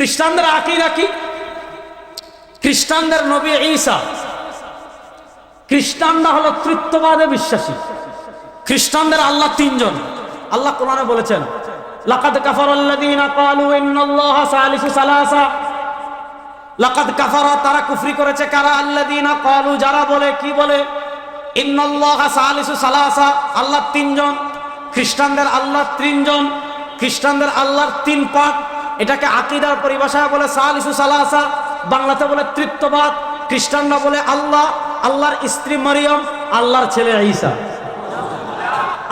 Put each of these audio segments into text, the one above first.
খ্রিস্টানদের আকীদা কি? খ্রিস্টানদের নবী ঈসা, খ্রিস্টানরা হলো তৃত্ববাদে বিশ্বাসী। খ্রিস্টানদের আল্লাহ তিনজন। আল্লাহ কোরআনে বলেছেন, লাকাদ কাফারাল্লাযীনা ক্বালু ইন্নাল্লাহা সালিসু সালাসা। লাকাদ কাফারা, তারা কুফরি করেছে। কারা? আল্লাযীনা ক্বালু, যারা বলে, কি বলে? ইন্নাল্লাহা সালিসু সালাসা, আল্লাহ তিনজন। খ্রিস্টানদের আল্লাহ তিনজন, খ্রিস্টানদের আল্লাহর তিন পাক। এটাকে আকীদার পরিভাষায় বলে সালিসু সালাসা, বাংলাতে বলে তৃত্ববাদ। খ্রিস্টানরা বলে আল্লাহ, আল্লাহর স্ত্রী মারিয়ম, আল্লাহর ছেলে ঈসা।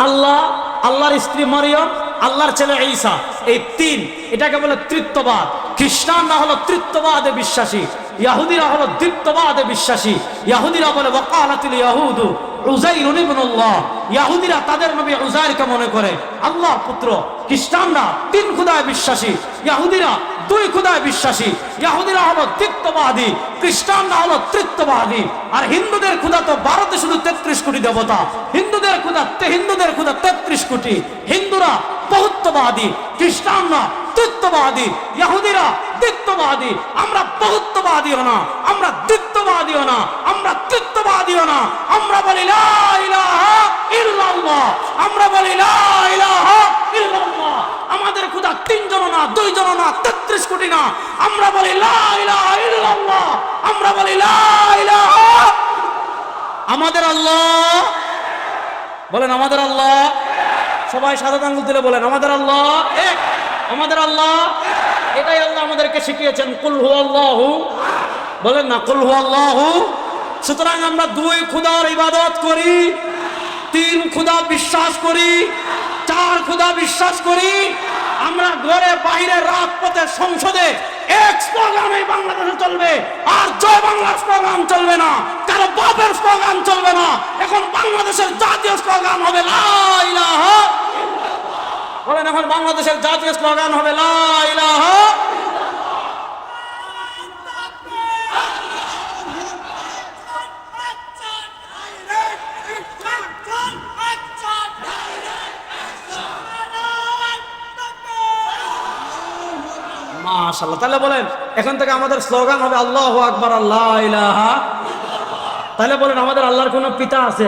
আল্লাহ, আল্লাহর স্ত্রী মারিয়ম, আল্লাহর ছেলে ঈসা, এই তিন, এটাকে বলে তৃত্ববাদ। খ্রিস্টানরা হলো তৃত্ববাদে বিশ্বাসী, ইহুদিরা হলো দ্বিত্ববাদে বিশ্বাসী। ইহুদিরা বলে ওয়াকালাতুল ইয়াহুদু উযাইরুন ইবনুল্লাহ, ইহুদিরা তাদের নবী উযাইরকে মনে করে আল্লাহর পুত্র। খ্রিস্টানরা তিন খোদায় বিশ্বাসী, ইহুদিরা দুই খোদায় বিশ্বাসী। ইহুদিরা হলো দ্বিত্ববাদী, খ্রিস্টানরা হলো তৃত্ববাদী। আর হিন্দুদের খোদা তো ভারতে শুধু 33 কোটি দেবতা। হিন্দুদের খোদা 33 কোটি। হিন্দুরা বহুত্ববাদী, খ্রিস্টানরা তৃত্ববাদী, ইহুদিরা দ্বিত্ববাদী। আমরা বহুত্ববাদীও না, আমরা দ্বিত্ববাদীও না, আমরা তৃত্ববাদীও না। আমরা বলি লা ইলাহা ইল্লাল্লাহ, আমরা বলি লা ইলাহা ইল্লাল্লাহ। আমাদের খোদা তিনজন না, দুইজন না, 33 কোটি না। আমরা বলি লা ইলাহা ইল্লাল্লাহ, আমরা বলি লা ইলাহা। আমাদের আল্লাহ, বলেন আমাদের আল্লাহ। সবাই সাদা আঙ্গুল তুলে বলেন আমাদের আল্লাহ এক, আমাদের আল্লাহ। এটাই আল্লাহ আমাদেরকে শিখিয়েছেন, কুল হুয়াল্লাহু, বলেন না কুল হুয়াল্লাহু। সুতরাং আমরা দুই খোদার ইবাদত করি, তিন খোদা বিশ্বাস করি, চার খোদা বিশ্বাস করি। আমরা ঘরে বাইরে রাজপথে সংসদে এক স্লোগান এই বাংলাদেশে চলবে, আর জয় বাংলা স্লোগান চলবে না, কারো বাপের স্লোগান চলবে না। এখন বাংলাদেশের জাতীয় স্লোগান হবে লা ইলাহা ইল্লাল্লাহ। বলেন এখন বাংলাদেশের জাতীয় স্লোগান হবে লা ইলাহা। মাশাআল্লাহ। তাহলে বলেন এখন থেকে আমাদের স্লোগান হবে আল্লাহু আকবার, আল্লা ইলাহা। তাহলে বলেন আমাদের আল্লাহর কোনো পিতা আছে?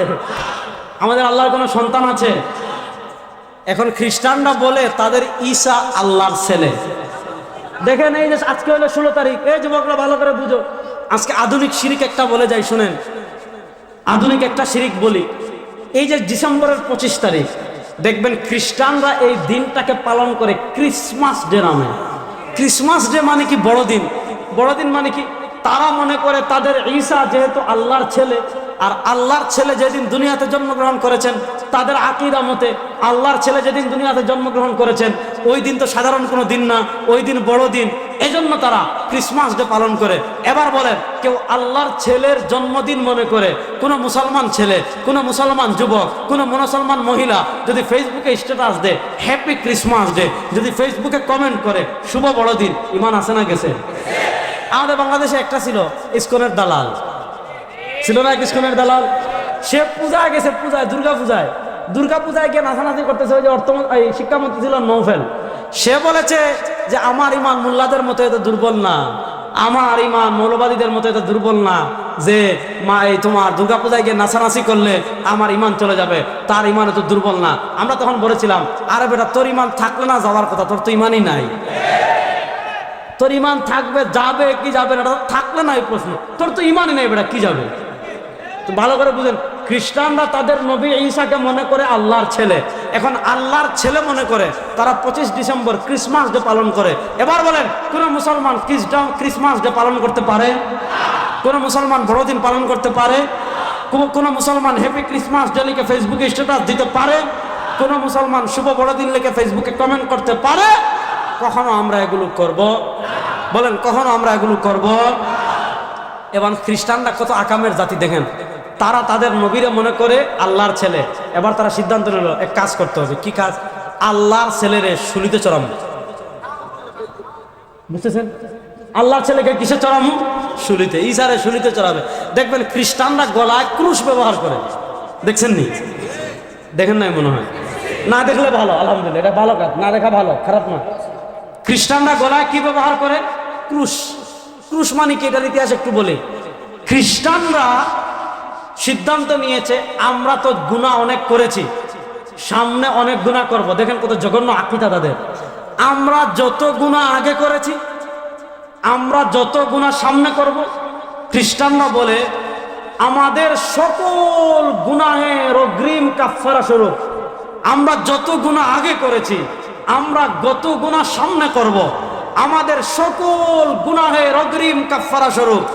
আমাদের আল্লাহর কোনো সন্তান আছে? এখন খ্রিস্টানরা বলে তাদের ঈসা আল্লাহর ছেলে। দেখেন এই যে আজকে হলো 16 তারিখ, এই যুবকরা ভালো করে বুঝো, আজকে আধুনিক শিরিক একটা বলে যাই, শুনেন আধুনিক একটা শিরিক বলি। এই যে ডিসেম্বরের 25 তারিখ দেখবেন খ্রিস্টানরা এই দিনটাকে পালন করে ক্রিসমাস ডে নামে। ক্রিসমাস ডে মানে কি? বড়দিন। বড়দিন মানে কি? তারা মনে করে তাদের ঈসা যেহেতু আল্লাহর ছেলে, আর আল্লাহর ছেলে যেদিন দুনিয়াতে জন্মগ্রহণ করেছেন, তাদের আকীদা মতে আল্লাহর ছেলে যেদিন দুনিয়াতে জন্মগ্রহণ করেছেন ওই দিন তো সাধারণ কোনো দিন না, ওই দিন বড় দিন। এজন্য তারা ক্রিসমাস ডে পালন করে। এবার বলেন কেউ আল্লাহর ছেলের জন্মদিন মনে করে কোনো মুসলমান ছেলে, কোনো মুসলমান যুবক, কোনো মুসলমান মহিলা যদি ফেসবুকে স্ট্যাটাস দেয় হ্যাপি ক্রিসমাস ডে, যদি ফেসবুকে কমেন্ট করে শুভ বড়দিন, ইমান আছে না গেছে? আমাদের বাংলাদেশে একটা ছিল ইসকনের দালাল, ছিল না ইসকনের দালাল? সে পূজায় গেছে, পূজায় দুর্গা পূজায় গিয়ে নাচানাচি করতেছে। ওই যে শিক্ষামন্ত্রী ছিল নৌফেল, সে বলেছে যে আমার ইমান মোল্লাদের মতো এত দুর্বল না, আমার ইমান মৌলবাদীদের মতো এত দুর্বল না যে তোমার দুর্গা পূজায় গিয়ে নাচানাচি করলে আমার ইমান চলে যাবে, তার ইমান এত দুর্বল না। আমরা তখন বলেছিলাম আরে বেটা তোর ইমান থাকলে না যাওয়ার কথা, তোর তো ইমানই নাই। তোর ইমান থাকবে, যাবে কি যাবে না থাকলে না এই প্রশ্ন, তোর তো ইমানই নেই বেটা, কি যাবে? তো ভালো করে বুঝেন, খ্রিস্টানরা তাদের নবী ঈসাকে মনে করে আল্লাহর ছেলে। এখন আল্লাহর ছেলে মনে করে তারা 25 ডিসেম্বর ক্রিসমাস ডে পালন করে। এবার বলেন কোন মুসলমান ক্রিসমাস ডে পালন করতে পারে? কোন মুসলমান বড়দিন পালন করতে পারে? কোন মুসলমান হ্যাপি ক্রিসমাস ডে লিখে ফেসবুকে স্ট্যাটাস দিতে পারে? কোন মুসলমান শুভ বড়দিন লিখে ফেসবুকে কমেন্ট করতে পারে? কখনো আমরা এগুলো করব? বলেন কখনো আমরা এগুলো করব? এবং খ্রিস্টানরা কত আকামের জাতি দেখেন, তারা তাদের নবীরে মনে করে আল্লাহর ছেলে। এবার তারা সিদ্ধান্ত নিল এক কাজ করতে হবে। কি কাজ? আল্লাহর ছেলেরে শুলিতে চড়ামু। বুঝতেছেন? আল্লাহর ছেলেকে কিসে চড়ামু? শুলিতে। ঈসারে শুলিতে চড়াবে। দেখবেন খ্রিস্টানরা গলায় ক্রুশ ব্যবহার করে, দেখছেন নি? দেখেন নাই মনে হয়? না দেখলে ভালো, আলহামদুলিল্লাহ, এটা ভালো কাজ, না দেখা ভালো, খারাপ না। খ্রিস্টানরা গলায় কি ব্যবহার করে? ক্রুশ। ক্রুশ মানে কি, এটার ইতিহাস একটু বলি। খ্রিস্টানরা সিদ্ধান্ত নিয়েছে আমরা তো গুনাহ অনেক করেছি, সামনে অনেক গুনাহ করব। দেখেন কত জঘন্য আকীদা তাদের। আমরা যত গুনাহ আগে করেছি, আমরা যত গুনাহ সামনে করব। খ্রিস্টানরা বলে আমাদের সকল গুনাহের অগ্রিম কাফারা স্বরূপ আমরা যত গুনাহ আগে করেছি, আমরা যত গুনাহ সামনে করব, আমাদের সকল গুনাহের অগ্রিম কাফারা স্বরূপ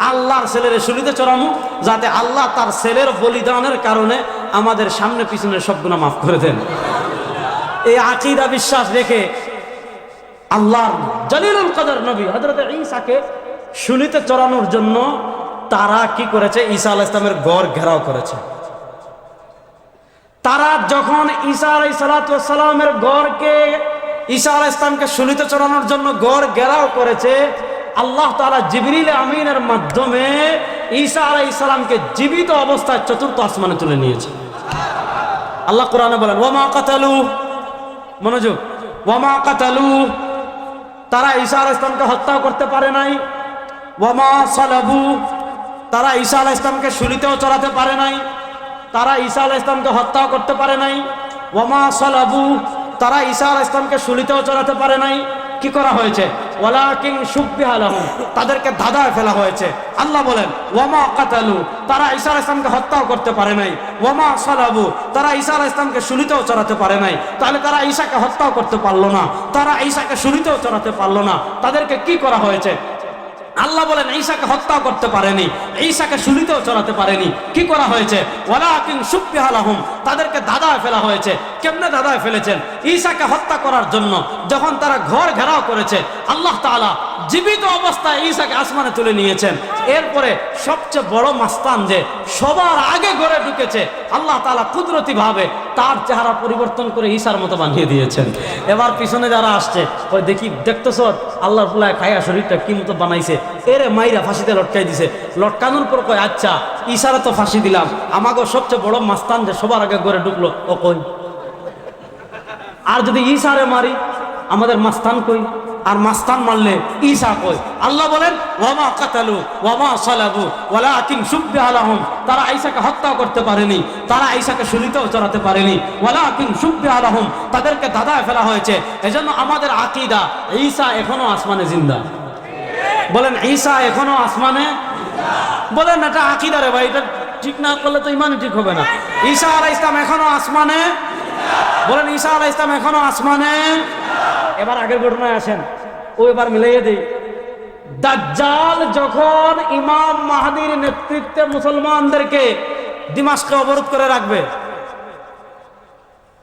আল্লাহর ছেলের শুলিতে চড়ানো, যাতে আল্লাহ তার ছেলের বলিদানের কারণে আমাদের সামনে পিছনে সব গুনাহ মাফ করে দেন। এই আকীদা বিশ্বাস রেখে আল্লাহর জলিলুল কদর নবী হযরত ঈসাকে শুলিতে চড়ানোর জন্য তারা কি করেছে? ঈসা আলাইহিস সালামের গড় ঘেরাও করেছে। তারা যখন ঈসা আলাইহিস সালামের গড়কে, ঈসা আলাইহিস সালামকে শুলিতে চড়ানোর জন্য গড় ঘেরাও করেছে, আল্লাহ তাআলা জিবরিল আমিনের মাধ্যমে ঈসা আলাইহিস সালামকে জীবিত অবস্থায় চতুর্থ আসমানে তুলে নিয়েছে। আল্লাহ কোরআনে বলেন ওয়ামা কাতালু, মনোযোগ, ওয়ামা কাতালু, তারা ঈসা আলাইহিস সালামকে হত্যা করতে পারে নাই। ওয়ামা সালাবু, তারা ঈসা আলাইহিস সালামকে শুলিতেও চড়াতে পারে নাই, তারা ঈসা আলাইহিস সালামকে হত্যা করতে পারে নাই। ওয়ামা সালাবু, তারা ঈসা আলাইহিস সালামকে শুলিতেও চড়াতে পারে নাই। কি করা হয়েছে? ওয়ালাকিন শুব্বিহা লাহুম, তাদেরকে ধাঁধায় ফেলা হয়েছে। আল্লাহ বলেন ওয়ামা কাতালু, তারা ঈসা আলাইহিস সালামকে হত্যাও করতে পারে নাই। ওয়ামা সালাবু, তারা ঈসা আলাইহিস সালামকে শুলিতেও চড়াতে পারে নাই। তাহলে তারা ঈসাকে হত্যাও করতে পারলো না, তারা ঈসাকে শুলিতেও চড়াতে পারলো না। তাদেরকে কি করা হয়েছে? আল্লাহ বলেন ঈসাকে হত্যা করতে পারেনি, ঈসাকে শুলিতেও চড়াতে পারেনি। কি করা হয়েছে? ওয়ালাকিন শুব্বিহা লাহুম, তাদেরকে ধাঁধায় ফেলা হয়েছে। কেমনে ধাঁধায় ফেলেছেন? ঈসাকে হত্যা করার জন্য যখন তারা ঘর ঘেরাও করেছে, আল্লাহ তাআলা জীবিত অবস্থায় ঈসাকে আসমানে তুলে নিয়েছেন। এরপরে সবচেয়ে বড় মাস্তান যে সবার আগে ঘরে ঢুকেছে, আল্লাহ তাআলা কুদরতি ভাবে তার চেহারা পরিবর্তন করে ঈসার মতো বানিয়ে দিয়েছেন। এবার পিছনে যারা আসছে, ওই দেখি দেখতেছ আল্লাহর ফুলায় খায়া শরীরটা কি মতো বানাইছে, এরে মাইরা ফাঁসিতে লটকাই দিছে। লটকানোর পর কয় আচ্ছা ঈসারে তো ফাঁসি দিলাম, আমাকে সবচেয়ে বড় মাস্তান যে সবার আগে ঘরে ঢুকলো ও কই? আর যদি ঈসারে মারি আমাদের মাস্তান কই? আর মাস্তান মারলে ঈসা কই? আল্লাহ বলেন ওয়ামা কাতালু ওয়ামা সালাবু ওয়ালাকিন শুব্বিহা লাহুম, তারা ঈসাকে হত্যা করতে পারেনি, তারা ঈসাকে শুলিতেও চড়াতে পারেনি। ওয়ালাকিন শুব্বিহা লাহুম, তাদেরকে ধাঁধায় ফেলা হয়েছে। এজন্য আমাদের আকীদা ঈসা এখনো আসমানে জিন্দা। বলেন ঈসা এখনো আসমানে। বলেন এটা আকীদা রে ভাই, এটা ঠিক না করলে তো ইমান ঠিক হবে না। ঈসা আলাইহিস সালাম এখনো আসমানে। বলেন ঈসা আলাইহিস সালাম এখনো আসমানে। এবার আগের ঘটনায় আসেন, ও এবার মিলাইয়ে দেই। দাজ্জাল যখন ইমাম মাহদীর নেতৃত্বে মুসলমানদেরকে দিমাশকে অবরোধ করে রাখবে,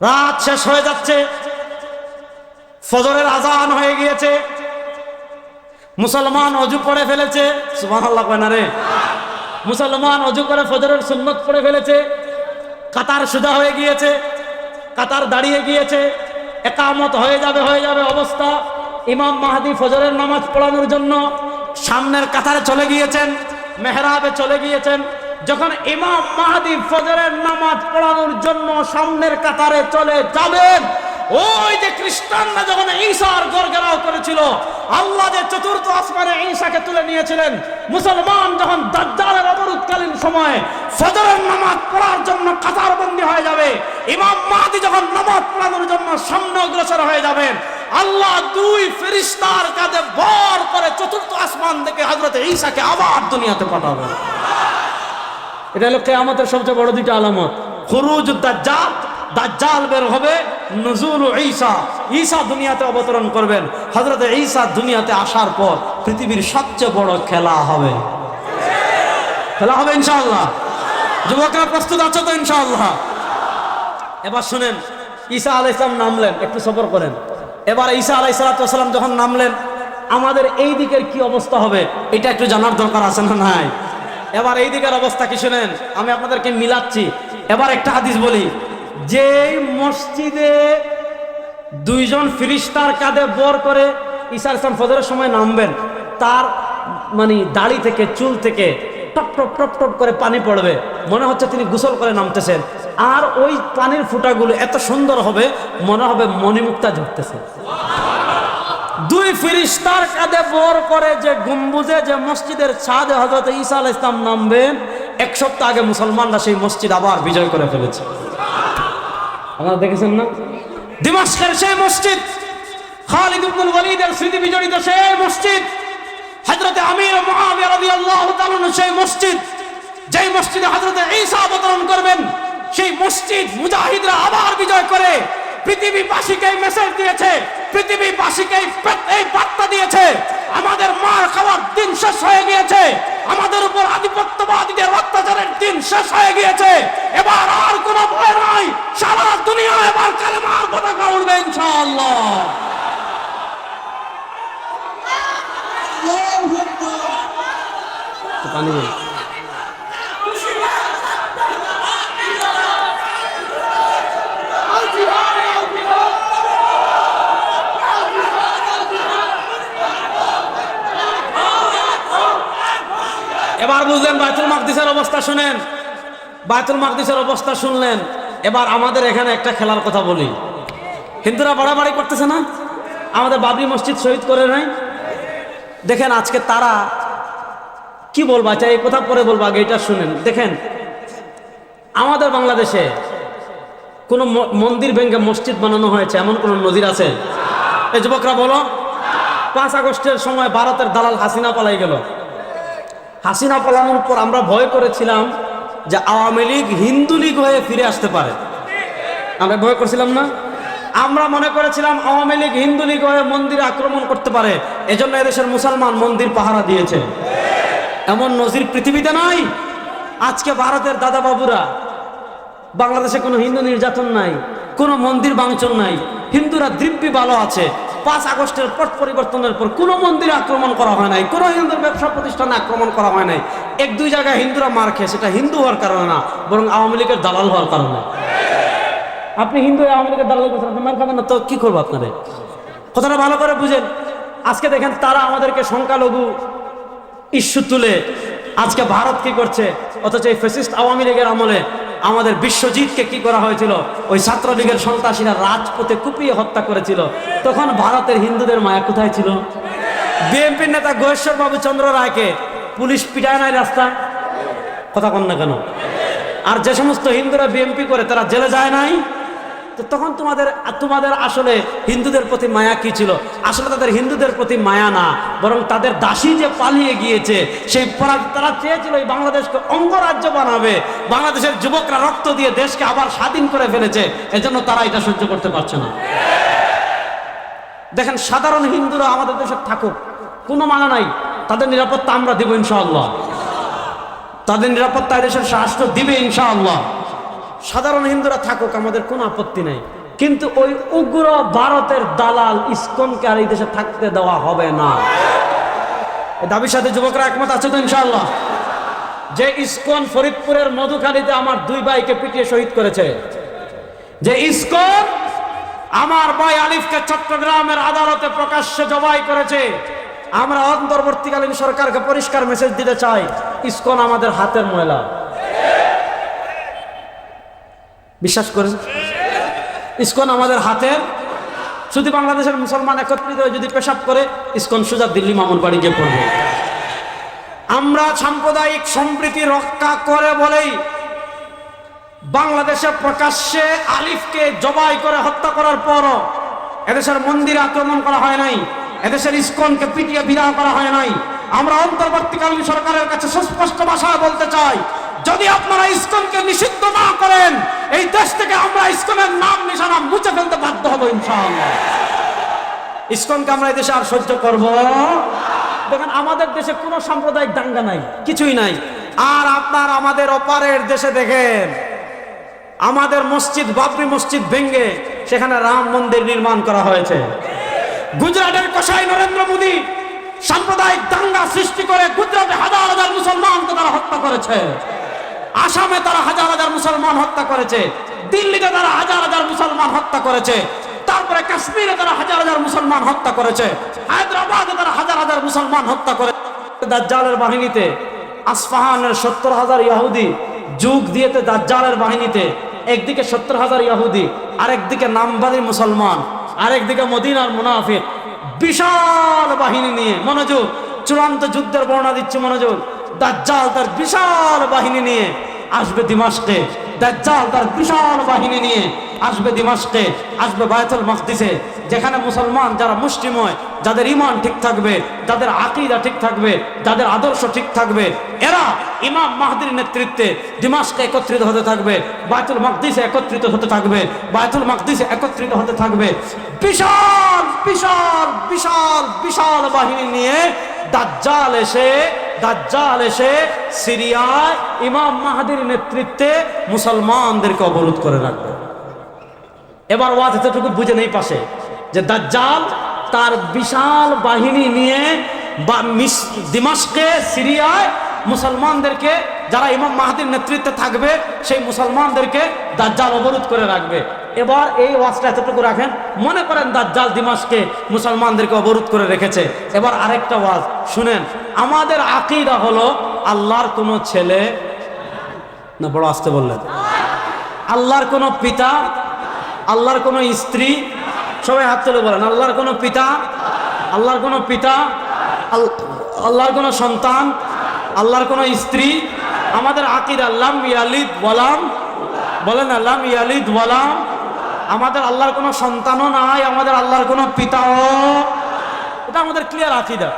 রাত শেষ হয়ে যাচ্ছে, ফজরের আজান হয়ে গিয়েছে, মুসলমান অজু পড়ে ফেলেছে। সুবহানাল্লাহ কয় না রে? মুসলমান অজু করে ফজরের সুন্নত পড়ে ফেলেছে, কাতার সুদা হয়ে গিয়েছে, কাতার দাঁড়িয়ে গিয়েছে, একামত হয়ে যাবে অবস্থা। ইমাম মাহদী ফজরের নামাজ পড়ানোর জন্য সামনের কাতারে চলে গিয়েছেন, মেহরাবে চলে গিয়েছেন। যখন ইমাম মাহদী ফজরের নামাজ পড়ানোর জন্য সামনের কাতারে চলে যাবেন, ওই যে খ্রিস্টানরা যখন ঈসার ঘর ঘেরাও করেছিল, আল্লাহ যে চতুর্থ আসমানে ঈসাকে তুলে নিয়েছিলেন, মুসলমান যখন দাজ্জালের অবরোধকালীন সময়ে ফজরের নামাজ পড়ার জন্য কাতারবন্দি হয়ে যাবে, ইমাম মাহদী যখন নামাজ পড়ানোর জন্য সামনে অগ্রসর হয়ে যাবেন, আল্লাহ দুই ফেরেশতার কাঁধে ভর করে চতুর্থ আসমান থেকে হযরত ঈসাকে আবার দুনিয়াতে পাঠাবেন। এটা হলো কিয়ামতের সবচেয়ে বড় দুইটা আলামত। খুরুজুদ দাজ্জাল, দাজ্জাল বের হবে, নুজুল ঈসা, ঈসা দুনিয়াতে অবতরণ করবেন। হযরত ঈসা দুনিয়াতে আসার পর পৃথিবীর সবচেয়ে বড় খেলা হবে। খেলা হবে ইনশাআল্লাহ। যুবকরা প্রস্তুত আছো তো ইনশাআল্লাহ? এবার শুনেন, ঈসা আলাইহিস সালাম নামলেন, একটু সবর করেন। এবার ঈসা আলাইহিস সালাম যখন নামলেন, আমাদের এই দিকের কি অবস্থা হবে এটা একটু জানার দরকার আছে না নাই? এবার এই দিকের অবস্থা কি শুনেন, আমি আপনাদেরকে মিলাচ্ছি। এবার একটা হাদিস বলি, যে মসজিদে দুইজন ফেরেশতার কাঁধে বর করে ঈসা আলাইহিস সালাম ফজরের সময় নামবেন, তার মানে দাড়ি থেকে চুল থেকে টপ টপ টপ টপ করে পানি পড়বে, মনে হচ্ছে তিনি গোসল করে নামতেছেন। আর ওই পানির ফুটাগুলো এত সুন্দর হবে, মনে হবে মণিমুক্তা ঝরতেছে। দুই ফেরেশতার কাঁধে বর করে যে গম্বুজে যে মসজিদের ছাদে হযরত ঈসা আলাইহিস সালাম নামবেন, এক সপ্তাহ আগে মুসলমানরা সেই মসজিদ আবার বিজয় করে ফেলেছে। আপনারা দেখেছেন না? দিমাশকের সেই মসজিদ, খালিদ ইবনুল ওয়ালিদের স্মৃতি বিজড়িত সেই মসজিদ, হযরত আমির মুআবিয়া রাদিয়াল্লাহু তাআলা সেই মসজিদ, যেই মসজিদে হযরত ঈসা অবতরণ করবেন, সেই মসজিদ মুজাহিদরা আবার বিজয় করে পৃথিবীবাসীকে মেসেজ দিয়েছে, পৃথিবীবাসীকে এই বার্তা দিয়েছে, আমাদের মার খাওয়ার দিন শেষ হয়ে গিয়েছে, আমাদের উপর আধিপত্যবাদীদের অত্যাচারের দিন শেষ হয়ে গিয়েছে, এবার আর কোনো ভয় নাই, সারা দুনিয়া এবার কালেমার পতাকা উড়বে ইনশাআল্লাহ। এবার বুঝলেন বায়তুল মাকদিসের অবস্থা শুনেন, বায়তুল মাকদিসের অবস্থা শুনলেন। এবার আমাদের এখানে একটা খেলার কথা বলি। হিন্দুরা বাড়াবাড়ি করতেছে না, আমাদের বাবরি মসজিদ শহীদ করে নাই। দেখেন আজকে তারা কি বলবো, আচ্ছা এই কথা পরে বলবো, আগে এটা শুনেন। দেখেন আমাদের বাংলাদেশে কোন মন্দির ভেঙে মসজিদ বানানো হয়েছে এমন কোন নজির আছে? এই যুবকরা বলো। 5 আগস্টের সময় ভারতের দালাল হাসিনা পালাই গেল। হাসিনা পালানোর পর আমরা ভয় করেছিলাম যে আওয়ামী লীগ হিন্দু লীগ হয়ে ফিরে আসতে পারে। আমরা ভয় করছিলাম না? আমরা মনে করেছিলাম আওয়ামী লীগ হিন্দু লীগ হয়ে মন্দিরে আক্রমণ করতে পারে, এজন্য এদেশের মুসলমান মন্দির পাহারা দিয়েছে। এমন নজির পৃথিবীতে নাই। আজকে ভারতের দাদা বাবুরা, বাংলাদেশে কোনো হিন্দু নির্যাতন নাই, কোনো মন্দির ভাঙচুর নাই, হিন্দুরা দিব্যি ভালো আছে। 5 আগস্টের পট পরিবর্তনের পর কোনো মন্দিরে আক্রমণ করা হয় নাই, কোনো হিন্দুর ব্যবসা প্রতিষ্ঠানে আক্রমণ করা হয় নাই। 1-2 জায়গায় হিন্দুরা মার খেয়ে, সেটা হিন্দু হওয়ার কারণে না, বরং আওয়ামী লীগের দালাল হওয়ার কারণে। আপনি হিন্দু আওয়ামী লীগের দালাল করছেন, আপনি মার খাবেন না তো কি করবো আপনাদের? কথাটা ভালো করে বুঝেন। আজকে দেখেন তারা আমাদেরকে সংখ্যালঘু ইস্যু তুলে আজকে ভারত কি করছে, অথচ এই ফ্যাসিস্ট আওয়ামী লীগের আমলে আমাদের বিশ্বজিৎকে কি করা হয়েছিল? ওই ছাত্রলীগের সন্ত্রাসীরা রাজপথে কুপিয়ে হত্যা করেছিল। তখন ভারতের হিন্দুদের মায়া কোথায় ছিল? বিএনপির নেতা গয়েশ্বর বাবু চন্দ্র রায়কে পুলিশ পিটায় নাই রাস্তায়, কথা কন না কেন? আর যে সমস্ত হিন্দুরা বিএনপি করে তারা জেলে যায় নাই। তো তখন তোমাদের আসলে হিন্দুদের প্রতি মায়া কি ছিল? আসলে তাদের হিন্দুদের প্রতি মায়া না, বরং তাদের দাসী যে পালিয়ে গিয়েছে, সেই তারা চেয়েছিল এই বাংলাদেশকে অঙ্গরাজ্য বানাবে। বাংলাদেশের যুবকরা রক্ত দিয়ে দেশকে আবার স্বাধীন করে ফেলেছে, এজন্য তারা এটা সহ্য করতে পারছে না। দেখেন সাধারণ হিন্দুরা আমাদের দেশে থাকুক, কোনো মানা নাই, তাদের নিরাপত্তা আমরা দিব ইনশাআল্লাহ, তাদের নিরাপত্তা দেশের রাষ্ট্র দিবে ইনশাআল্লাহ। সাধারণ হিন্দুরা থাকুক, আমাদের কোনো আপত্তি নাই, কিন্তু ওই উগ্র ভারতের দালাল ইসকনকে আর এই দেশে থাকতে দেওয়া হবে না। দাবির সাথে যুবকরা একমত আছে তো ইনশাআল্লাহ? যে ইসকন ফরিদপুরের মধুখালীতে আমার 2 ভাইকে পিটিয়ে শহীদ করেছে, যে ইসকন আমার ভাই আলিফকে চট্টগ্রামের আদালতে প্রকাশ্যে জবাই করেছে, আমরা অন্তর্বর্তীকালীন সরকারকে পরিষ্কার মেসেজ দিতে চাই, ইসকন আমাদের হাতের ময়লা। বিশ্বাস করেন? ইসকন আমাদের হাতের। শুধু বাংলাদেশের মুসলমান একত্রিত হয়ে যদি পেশাব করে, ইসকন সোজা দিল্লি মামুন বাড়ি গিয়ে পড়বে। আমরা সাম্প্রদায়িক সম্প্রীতি রক্ষা করে বলেই বাংলাদেশে প্রকাশ্যে আলিফকে জবাই করে হত্যা করার পরও এদেশের মন্দিরে আক্রমণ করা হয় নাই, এদেশের ইসকনকে পিটিয়ে বিদায় করা হয় নাই। আমরা অন্তর্বর্তীকালীন সরকারের কাছে সুস্পষ্ট ভাষায় বলতে চাই, যদি আপনারা ইসকনকে নিষিদ্ধ না করেন, এই দেশ থেকে আমরা ইসকনের নাম নিশানা মুছে ফেলতে বাধ্য হব ইনশাআল্লাহ। ইসকনকে আমরা এই দেশে আর সহ্য করব। দেখেন আমাদের দেশে কোনো সাম্প্রদায়িক দাঙ্গা নাই, কিছুই নাই। আর আপনার আমাদের ওপারের দেশে দেখেন, আমাদের মসজিদ বাবরি মসজিদ ভেঙে সেখানে রাম মন্দির নির্মাণ করা হয়েছে। গুজরাটের কসাই নরেন্দ্র মোদী সাম্প্রদায়িক দাঙ্গা সৃষ্টি করে গুজরাটে হাজার হাজার মুসলমানকে তারা হত্যা করেছে, আসামে তারা হাজার হাজার মুসলমান হত্যা করেছে, দিল্লিতে তারা হাজার হাজার মুসলমান হত্যা করেছে, তারপরে কাশ্মীরে তারা হাজার হাজার মুসলমান হত্যা করেছে, হায়দ্রাবাদে তারা হাজার হাজার মুসলমান হত্যা করেছে। দাজ্জালের বাহিনীতে আসফাহানের 70,000 ইহুদি যুগ দিয়েতে দাজ্জালের বাহিনীতে, একদিকে 70,000 ইহুদি, আরেকদিকে নামবাদী মুসলমান, আরেকদিকে মদিনার মুনাফিক, বিশাল বাহিনী নিয়ে, মনোযোগ, চূড়ান্ত যুদ্ধের বর্ণনা দিচ্ছে, মনোযোগ। দাজ্জাল তার বিশাল বাহিনী নিয়ে আসবে দিমাশকে। দাজ্জাল তার বিশাল বাহিনী নিয়ে আসবে দিমাশকে, আসবে বায়তুল মাকদিসে, যেখানে মুসলমান যারা মুষ্টিময়, যাদের ঈমান ঠিক থাকবে, যাদের আকীদা ঠিক থাকবে, যাদের আদর্শ ঠিক থাকবে, এরা ইমাম মাহদির নেতৃত্বে দিমাশকে একত্রিত হতে থাকবে, বায়তুল মাকদিসে একত্রিত হতে থাকবে, বায়তুল মাকদিসে একত্রিত হতে থাকবে। বিশাল বিশাল বিশাল বিশাল বাহিনী নিয়ে দাজ্জাল এসে সিরিয়ায় ইমাম মাহদির নেতৃত্বে মুসলমানদেরকে অবরোধ করে রাখবে। এবার ওয়াজ এতটুকু বুঝে নেই পাশে, যে দাজ্জাল তার বিশাল বাহিনী নিয়ে দিমাশকে, সিরিয়ায় মুসলমানদেরকে, যারা ইমাম মাহদির নেতৃত্বে থাকবে সেই মুসলমানদেরকে দাজ্জাল অবরোধ করে রাখবে। এবার এই ওয়াজটা এতটুকু রাখেন, মনে করেন দাজ্জাল দিমাশকে মুসলমানদেরকে অবরোধ করে রেখেছে। এবার আরেকটা ওয়াজ শুনেন, আমাদের আকীদা হলো আল্লাহর কোনো ছেলে না, বড় আসতে বললেন, আল্লাহর কোনো পিতা, আল্লাহর কোনো স্ত্রী, সবাই হাত তুলে বলেন, আল্লাহর কোনো পিতা, আল্লাহর কোনো পিতা, আল্লাহর কোনো সন্তান, আল্লাহর কোনো স্ত্রী। আমাদের আকীদা লাম ইয়ালিদ ওয়ালাম, বলেন না, লাম ইয়ালিদ ওয়ালাম। আমাদের আল্লাহর কোনো সন্তানও নাই, আমাদের আল্লাহর কোনো পিতাও, এটা আমাদের ক্লিয়ার আকীদা।